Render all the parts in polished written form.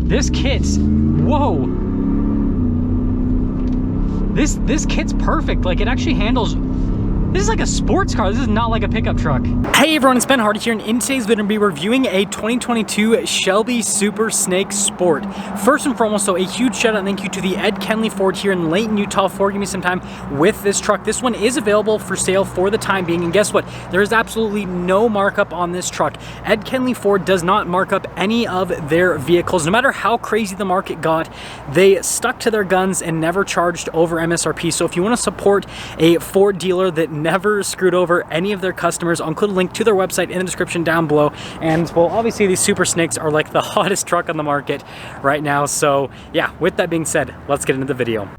This kit, whoa. This kit's perfect. Like, it actually handles, this is like a sports car. This is not like a pickup truck. Hey everyone, it's Ben Hardy here, and in today's video, we'll be reviewing a 2022 Shelby Super Snake Sport. First and foremost, though, a huge shout out and thank you to the Ed Kenley Ford here in Layton, Utah for giving me some time with this truck. This one is available for sale for the time being, and guess what? There is absolutely no markup on this truck. Ed Kenley Ford does not mark up any of their vehicles. No matter how crazy the market got, they stuck to their guns and never charged over MSRP. So if you want to support a Ford dealer that never screwed over any of their customers, I'll include a link to their website in the description down below. And well, obviously these Super Snakes are like the hottest truck on the market right now. So yeah, with that being said, let's get into the video.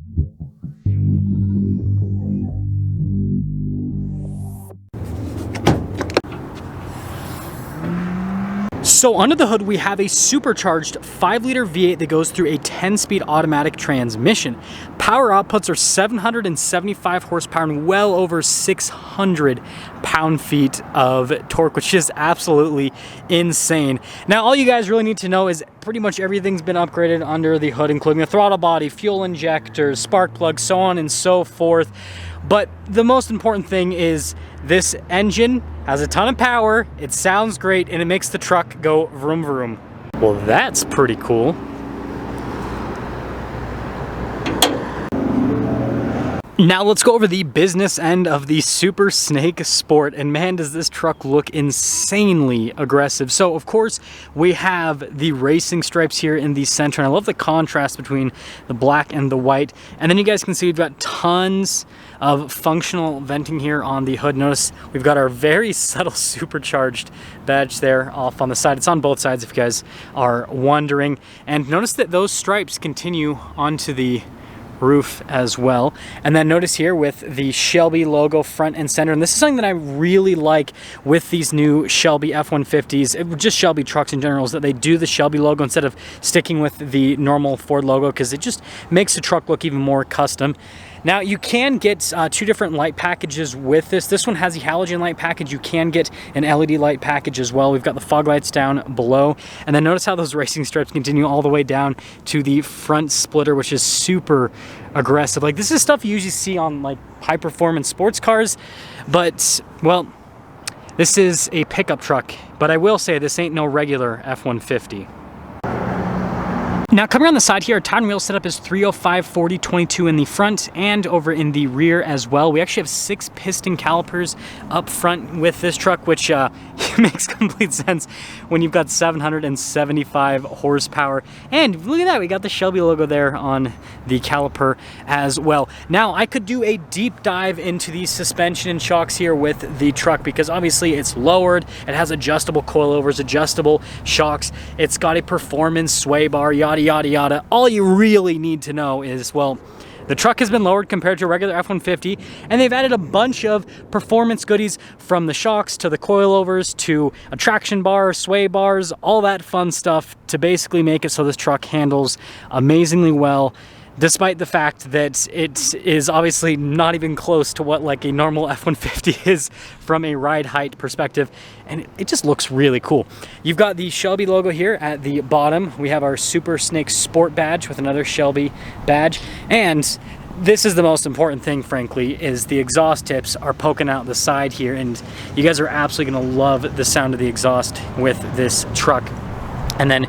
So under the hood, we have a supercharged 5-liter V8 that goes through a 10-speed automatic transmission. Power outputs are 775 horsepower and well over 600 pound-feet of torque, which is absolutely insane. Now, all you guys really need to know is pretty much everything's been upgraded under the hood, including the throttle body, fuel injectors, spark plugs, so on and so forth. But the most important thing is this engine has a ton of power, it sounds great, and it makes the truck go vroom vroom. Well, that's pretty cool. Now let's go over the business end of the Super Snake Sport, and man, does this truck look insanely aggressive. So of course we have the racing stripes here in the center, and I love the contrast between the black and the white. And then you guys can see we've got tons of functional venting here on the hood. Notice we've got our very subtle supercharged badge there off on the side. It's on both sides if you guys are wondering. And notice that those stripes continue onto the roof as well. And then notice here with the Shelby logo front and center, and this is something that I really like with these new Shelby F-150s, just Shelby trucks in general, is that they do the Shelby logo instead of sticking with the normal Ford logo, because it just makes the truck look even more custom. Now you can get two different light packages with this. This one has the halogen light package. You can get an LED light package as well. We've got the fog lights down below. And then notice how those racing stripes continue all the way down to the front splitter, which is super aggressive. Like, this is stuff you usually see on like high performance sports cars, but well, this is a pickup truck. But I will say this ain't no regular F-150. Now coming on the side here, our tire and wheel setup is 305/40/22 in the front and over in the rear as well. We actually have 6 piston calipers up front with this truck, which makes complete sense when you've got 775 horsepower. And look at that, we got the Shelby logo there on the caliper as well. Now I could do a deep dive into the suspension and shocks here with the truck, because obviously it's lowered, it has adjustable coilovers, adjustable shocks, it's got a performance sway bar, yada yada yada. All you really need to know is, well, the truck has been lowered compared to a regular F-150, and they've added a bunch of performance goodies, from the shocks to the coilovers to a traction bar, sway bars, all that fun stuff to basically make it so this truck handles amazingly well, despite the fact that it is obviously not even close to what like a normal F-150 is from a ride height perspective, and it just looks really cool. You've got the Shelby logo here at the bottom. We have our Super Snake Sport badge with another Shelby badge, and this is the most important thing, frankly, is the exhaust tips are poking out the side here, and you guys are absolutely gonna love the sound of the exhaust with this truck. And then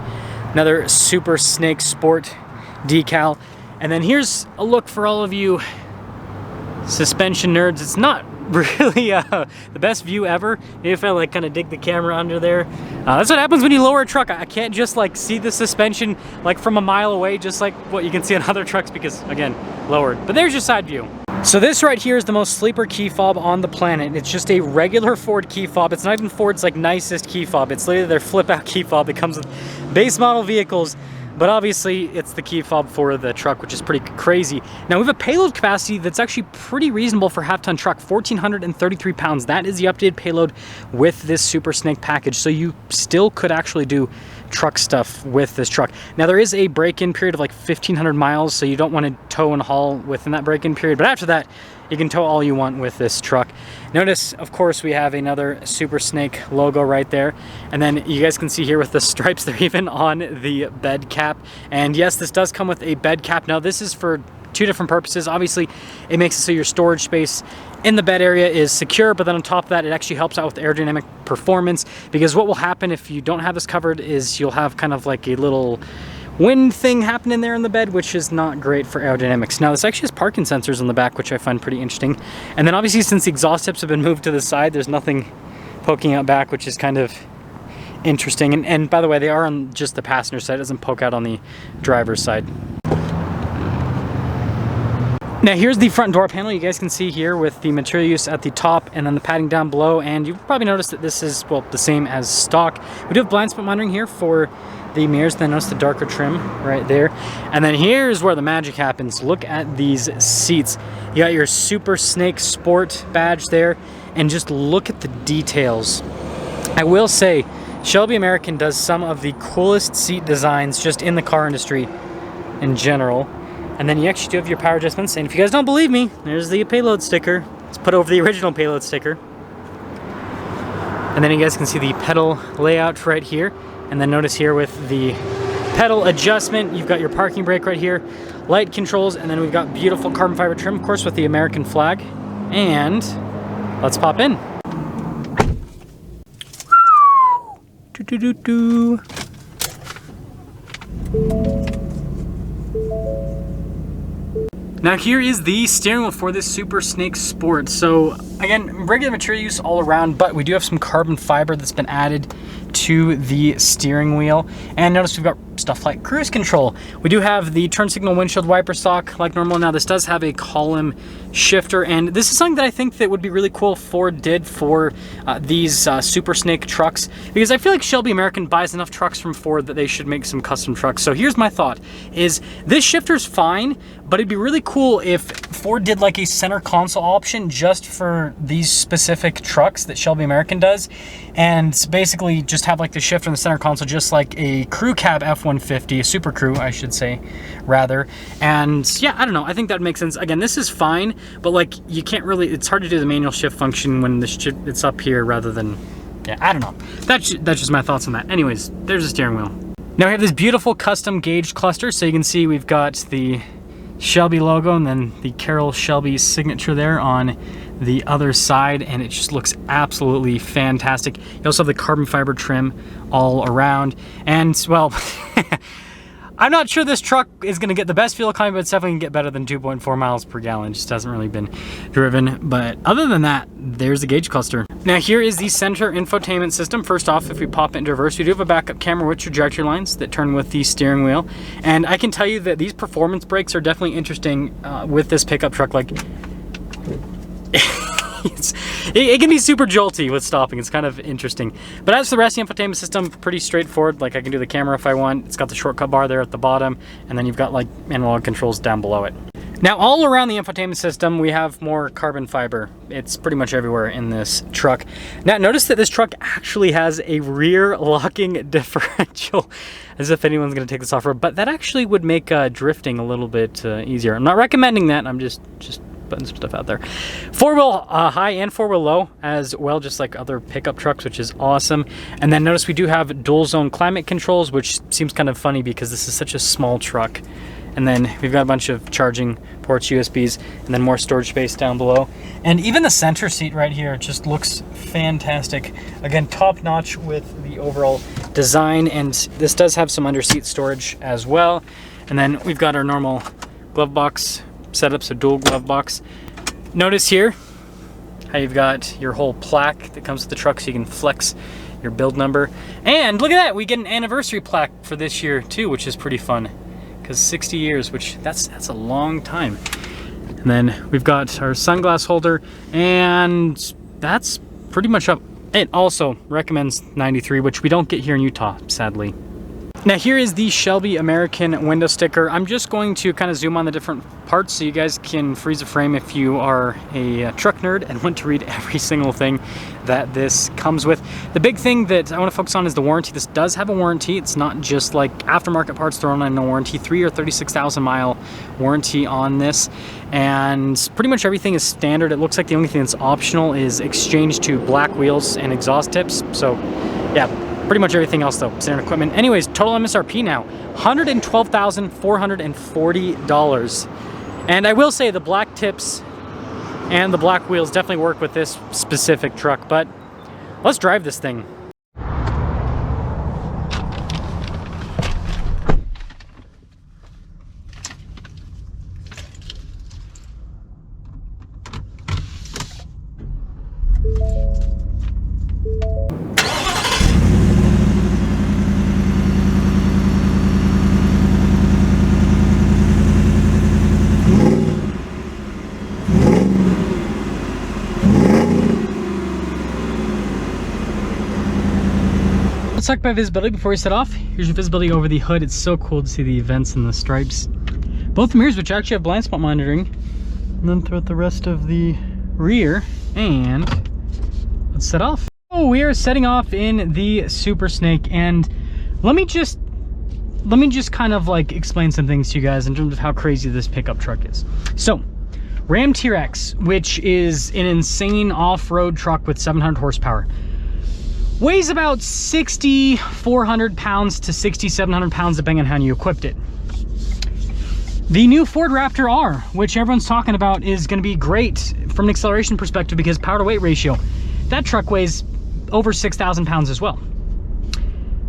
another Super Snake Sport decal. And then here's a look for all of you suspension nerds. It's not really the best view ever. If I like kind of dig the camera under there. That's what happens when you lower a truck. I can't just like see the suspension like from a mile away, just like what you can see on other trucks, because again, lowered. But there's your side view. So this right here is the most sleeper key fob on the planet. It's just a regular Ford key fob. It's not even Ford's like nicest key fob. It's literally their flip out key fob that comes with base model vehicles. But obviously it's the key fob for the truck, which is pretty crazy. Now we have a payload capacity that's actually pretty reasonable for half-ton truck, 1,433 pounds. That is the updated payload with this Super Snake package. So you still could actually do truck stuff with this truck. Now there is a break-in period of like 1,500 miles, so you don't want to tow and haul within that break-in period, but after that you can tow all you want with this truck. Notice, of course, we have another Super Snake logo right there, and then you guys can see here with the stripes, they're even on the bed cap. And yes, this does come with a bed cap. Now this is for two different purposes. Obviously, it makes it so your storage space in the bed area is secure, but then on top of that, it actually helps out with aerodynamic performance, because what will happen if you don't have this covered is you'll have kind of like a little wind thing happening there in the bed, which is not great for aerodynamics. Now this actually has parking sensors on the back, which I find pretty interesting. And then obviously, since the exhaust tips have been moved to the side, there's nothing poking out back, which is kind of interesting. And by the way, they are on just the passenger side, it doesn't poke out on the driver's side. Now here's the front door panel. You guys can see here with the material use at the top and then the padding down below, and you've probably noticed that this is, well, the same as stock. We do have blind spot monitoring here for the mirrors, then notice the darker trim right there. And then here's where the magic happens. Look at these seats. You got your Super Snake Sport badge there, and just look at the details. I will say, Shelby American does some of the coolest seat designs just in the car industry in general. And then you actually do have your power adjustments. And if you guys don't believe me, there's the payload sticker. Let's put over the original payload sticker. And then you guys can see the pedal layout right here. And then notice here with the pedal adjustment, you've got your parking brake right here, light controls, and then we've got beautiful carbon fiber trim, of course, with the American flag. And let's pop in. Doo-doo-doo-doo. Now here is the steering wheel for this Super Snake Sport. So again, regular material use all around, but we do have some carbon fiber that's been added to the steering wheel. And notice we've got stuff like cruise control. We do have the turn signal windshield wiper stock like normal. Now this does have a column shifter, and this is something that I think that would be really cool if Ford did for these Super Snake trucks, because I feel like Shelby American buys enough trucks from Ford that they should make some custom trucks. So here's my thought, is this shifter's fine, but it'd be really cool if Ford did like a center console option just for these specific trucks that Shelby American does, and basically just have like the shifter in the center console, just like a crew cab F-150, a Super Crew, I should say, rather. And yeah, I don't know, I think that makes sense. Again, this is fine, but like you can't really, it's hard to do the manual shift function when it's up here rather than, yeah, I don't know. That's just my thoughts on that. Anyways, there's the steering wheel. Now we have this beautiful custom gauge cluster. So you can see we've got the Shelby logo and then the Carroll Shelby signature there on the other side, and it just looks absolutely fantastic. You also have the carbon fiber trim all around, and well, I'm not sure this truck is going to get the best fuel economy, but it's definitely going to get better than 2.4 miles per gallon. It just hasn't really been driven. But other than that, there's the gauge cluster. Now here is the center infotainment system. First off, if we pop it into reverse, we do have a backup camera with trajectory lines that turn with the steering wheel. And I can tell you that these performance brakes are definitely interesting with this pickup truck. Like, it can be super jolty with stopping. It's kind of interesting. But as for the rest of the infotainment system, pretty straightforward. Like I can do the camera if I want. It's got the shortcut bar there at the bottom, and then you've got like analog controls down below it. Now all around the infotainment system, we have more carbon fiber. It's pretty much everywhere in this truck. Now notice that this truck actually has a rear locking differential, as if anyone's going to take this off-road, but that actually would make drifting a little bit easier. I'm not recommending that. I'm just putting some stuff out there. Four-wheel high and four-wheel low as well, just like other pickup trucks, which is awesome. And then notice we do have dual zone climate controls, which seems kind of funny because this is such a small truck. And then we've got a bunch of charging ports, USBs, and then more storage space down below. And even the center seat right here just looks fantastic. Again, top notch with the overall design, and this does have some under seat storage as well. And then we've got our normal glove box setup, so dual glove box. Notice here how you've got your whole plaque that comes with the truck, so you can flex your build number. And look at that, we get an anniversary plaque for this year too, which is pretty fun, because 60 years, which that's a long time. And then we've got our sunglass holder, and that's pretty much up. It also recommends 93, which we don't get here in Utah, sadly. Now here is the Shelby American window sticker. I'm just going to kind of zoom on the different parts so you guys can freeze a frame if you are a truck nerd and want to read every single thing that this comes with. The big thing that I want to focus on is the warranty. This does have a warranty. It's not just like aftermarket parts thrown in a warranty. 3 or 36,000 mile warranty on this, and pretty much everything is standard. It looks like the only thing that's optional is exchange to black wheels and exhaust tips. So yeah, pretty much everything else though, standard equipment. Anyways, total MSRP now, $112,440. And I will say the black tips and the black wheels definitely work with this specific truck, but let's drive this thing. Let's talk about visibility before we set off. Here's your visibility over the hood. It's so cool to see the vents and the stripes. Both mirrors, which actually have blind spot monitoring. And then throughout the rest of the rear. And let's set off. Oh, we are setting off in the Super Snake, and let me just kind of like explain some things to you guys in terms of how crazy this pickup truck is. So, Ram TRX, which is an insane off-road truck with 700 horsepower. Weighs about 6,400 pounds to 6,700 pounds depending on how you equipped it. The new Ford Raptor R, which everyone's talking about, is going to be great from an acceleration perspective because power to weight ratio. That truck weighs over 6,000 pounds as well.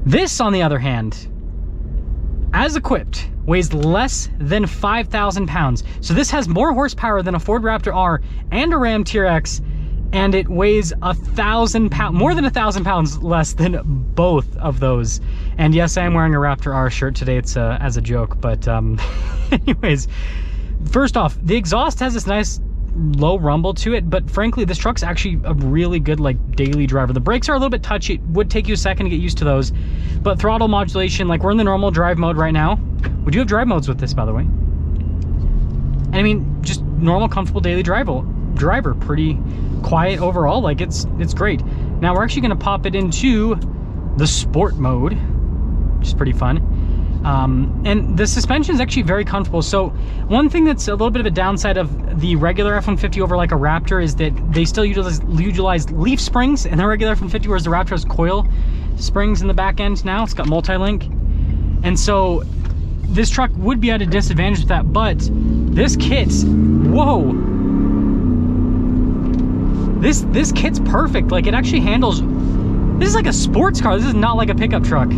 This, on the other hand, as equipped, weighs less than 5,000 pounds. So this has more horsepower than a Ford Raptor R and a Ram TRX, and it weighs 1,000 pounds, more than 1,000 pounds less than both of those. And yes, I am wearing a Raptor R shirt today. It's as a joke, but anyways, first off, the exhaust has this nice low rumble to it, but frankly, this truck's actually a really good like daily driver. The brakes are a little bit touchy. It would take you a second to get used to those, but throttle modulation, like we're in the normal drive mode right now. We do have drive modes with this, by the way. And I mean, just normal, comfortable daily driver, pretty quiet overall. Like it's great. Now we're actually going to pop it into the sport mode, which is pretty fun. And the suspension is actually very comfortable. So one thing that's a little bit of a downside of the regular F-150 over like a Raptor is that they still utilize leaf springs in the regular F-150, whereas the Raptor has coil springs in the back end now. It's got multi-link, and so this truck would be at a disadvantage with that. But this kit, whoa, this kit's perfect. Like it actually handles, this is like a sports car. This is not like a pickup truck.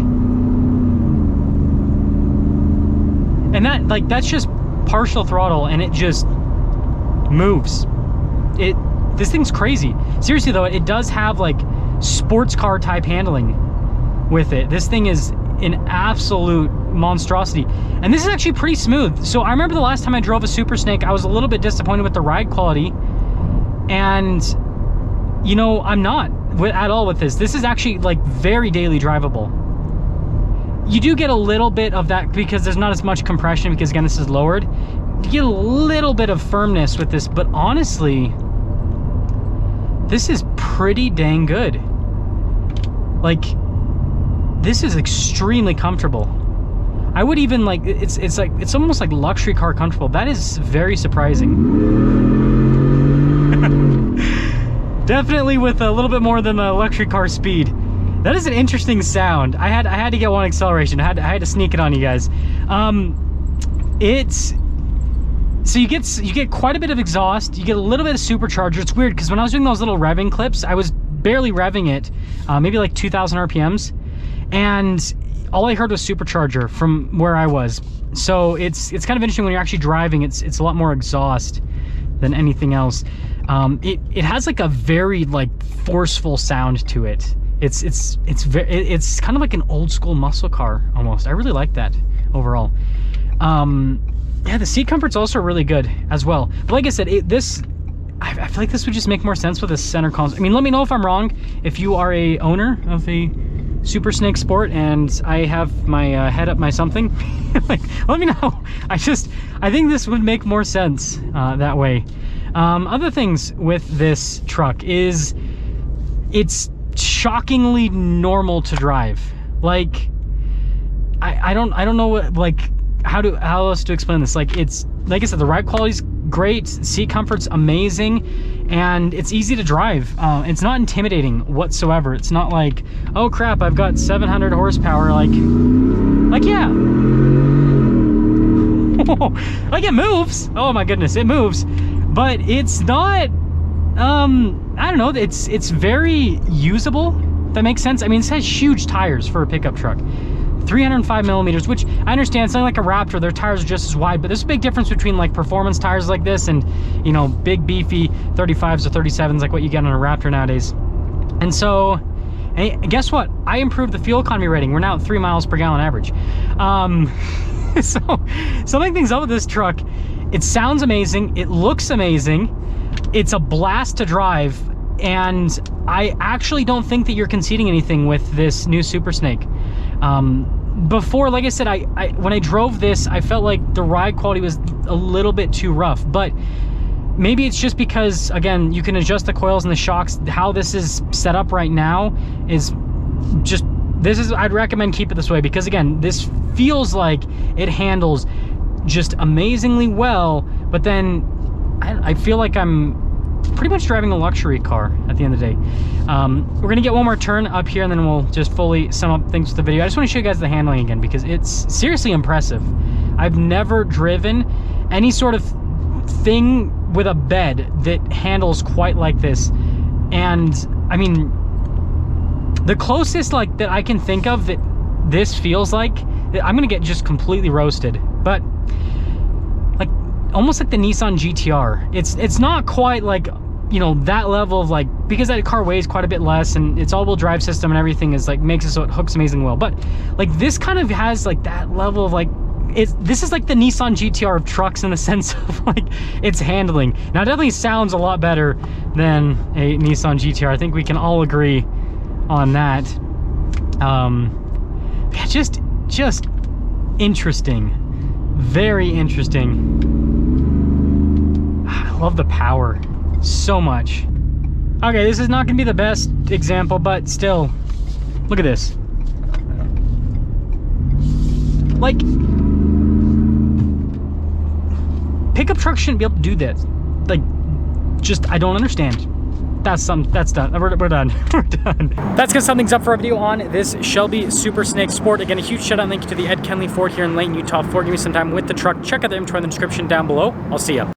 And that's just partial throttle, and it just moves. This thing's crazy. Seriously though, it does have like sports car type handling with it. This thing is an absolute monstrosity. And this is actually pretty smooth. So I remember the last time I drove a Super Snake, I was a little bit disappointed with the ride quality. And you know, I'm not at all with this. This is actually like very daily drivable. You do get a little bit of that because there's not as much compression, because again, this is lowered. You get a little bit of firmness with this, but honestly, this is pretty dang good. Like, this is extremely comfortable. I would even like, it's almost like luxury car comfortable. That is very surprising. Definitely with a little bit more than the luxury car speed. That is an interesting sound. I had to get one acceleration. I had to sneak it on you guys. So you get quite a bit of exhaust. You get a little bit of supercharger. It's weird because when I was doing those little revving clips, I was barely revving it, maybe like 2,000 RPMs, and all I heard was supercharger from where I was. So it's kind of interesting when you're actually driving. It's a lot more exhaust than anything else. It has like a very like forceful sound to it. It's kind of like an old school muscle car almost. I really like that overall. Yeah, the seat comfort's also really good as well. But like I said, I feel like this would just make more sense with a center console. I mean, let me know if I'm wrong. If you are a owner of a Super Snake Sport, and I have my head up my something. Like, let me know. I think this would make more sense that way. Other things with this truck is it's shockingly normal to drive. Like, I don't know what, like, how else to explain this. Like, it's, like I said, the ride quality's great, seat comfort's amazing, and it's easy to drive. It's not intimidating whatsoever. It's not like, oh crap, I've got 700 horsepower. Like yeah. Like, it moves. Oh my goodness, it moves. But it's not, I don't know, it's very usable, if that makes sense. I mean, it has huge tires for a pickup truck. 305 millimeters, which I understand, it's not like a Raptor, their tires are just as wide, but there's a big difference between like performance tires like this and, you know, big beefy 35s or 37s like what you get on a Raptor nowadays. And so, hey, guess what? I improved the fuel economy rating. We're now at 3 miles per gallon average. So something things up with this truck, it sounds amazing, it looks amazing, it's a blast to drive, and I actually don't think that you're conceding anything with this new Super Snake. Before, like I said, when I drove this, I felt like the ride quality was a little bit too rough, but maybe it's just because, again, you can adjust the coils and the shocks. How this is set up right now is just, I'd recommend keep it this way, because again, this feels like it handles just amazingly well, but then I feel like I'm pretty much driving a luxury car at the end of the day. We're gonna get one more turn up here, and then we'll just fully sum up things with the video. I just want to show you guys the handling again, because it's seriously impressive. I've never driven any sort of thing with a bed that handles quite like this. And I mean, the closest like that I can think of that this feels like, I'm gonna get just completely roasted, but like almost like the Nissan GTR. It's not quite like, you know, that level of like, because that car weighs quite a bit less and it's all-wheel drive system and everything is like, makes it so it hooks amazingly well. But like this kind of has like that level of like, this is like the Nissan GTR of trucks in the sense of like its handling. Now it definitely sounds a lot better than a Nissan GTR. I think we can all agree on that. Yeah, just interesting, very interesting. I love the power so much. Okay, this is not gonna be the best example, but still, look at this. Like, pickup trucks shouldn't be able to do this. Like, just, I don't understand. That's done. We're done. We're done. That's gonna sum things up for our video on this Shelby Super Snake Sport. Again, a huge shout out and thank you to the Ed Kenley Ford here in Layton, Utah for giving me some time with the truck. Check out the inventory in the description down below. I'll see ya.